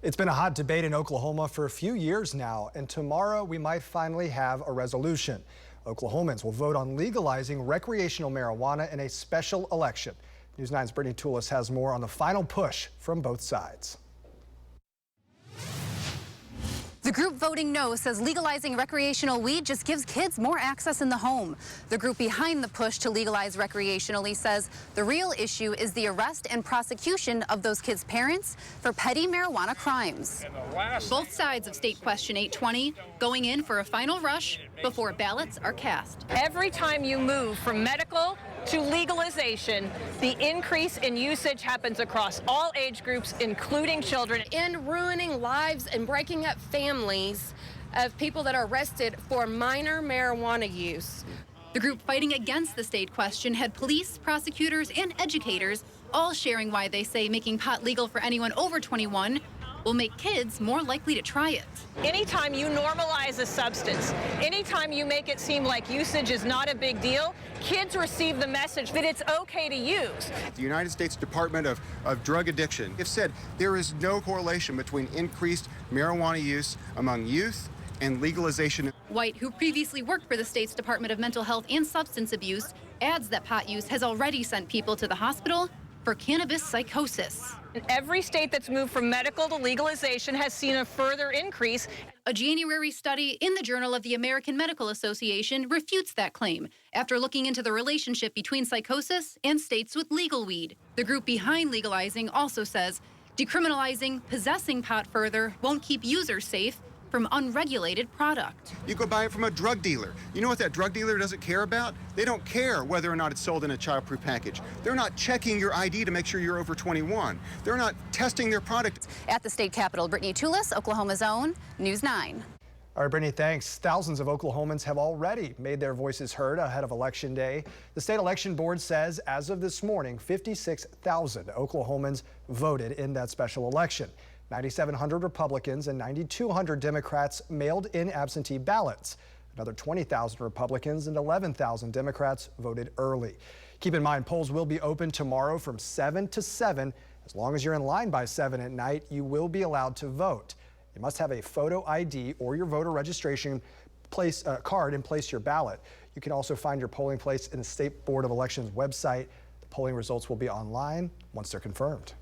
It's been a hot debate in Oklahoma for a few years now, and tomorrow we might finally have a resolution. Oklahomans will vote on legalizing recreational marijuana in a special election. News 9's Brittany Toulis has more on the final push from both sides. The group voting no says legalizing recreational weed just gives kids more access in the home. The group behind the push to legalize recreationally says the real issue is the arrest and prosecution of those kids' parents for petty marijuana crimes. Both sides of State Question 820 going in for a final rush before ballots are cast. Every time you move from medical to legalization, the increase in usage happens across all age groups, including children. And ruining lives and breaking up families of people that are arrested for minor marijuana use. The group fighting against the state question had police, prosecutors, and educators all sharing why they say making pot legal for anyone over 21 will make kids more likely to try it. Anytime you normalize a substance, anytime you make it seem like usage is not a big deal, kids receive the message that it's okay to use. The United States Department of Drug Addiction have said there is no correlation between increased marijuana use among youth and legalization. White, who previously worked for the state's Department of Mental Health and Substance Abuse, adds that pot use has already sent people to the hospital for cannabis psychosis. Every state that's moved from medical to legalization has seen a further increase. A January study in the Journal of the American Medical Association refutes that claim after looking into the relationship between psychosis and states with legal weed. The group behind legalizing also says decriminalizing possessing pot further won't keep users safe from unregulated product. You go buy it from a drug dealer. You know what that drug dealer doesn't care about? They don't care whether or not it's sold in a child-proof package. They're not checking your ID to make sure you're over 21. They're not testing their product. At the state capitol, Brittany Toulis, Oklahoma's own News 9. All right, Brittany, thanks. Thousands of Oklahomans have already made their voices heard ahead of Election Day. The state election board says as of this morning, 56,000 Oklahomans voted in that special election. 9,700 Republicans and 9,200 Democrats mailed in absentee ballots. Another 20,000 Republicans and 11,000 Democrats voted early. Keep in mind, polls will be open tomorrow from 7 to 7. As long as you're in line by 7 at night, you will be allowed to vote. You must have a photo ID or your voter registration card and place your ballot. You can also find your polling place in the State Board of Elections website. The polling results will be online once they're confirmed.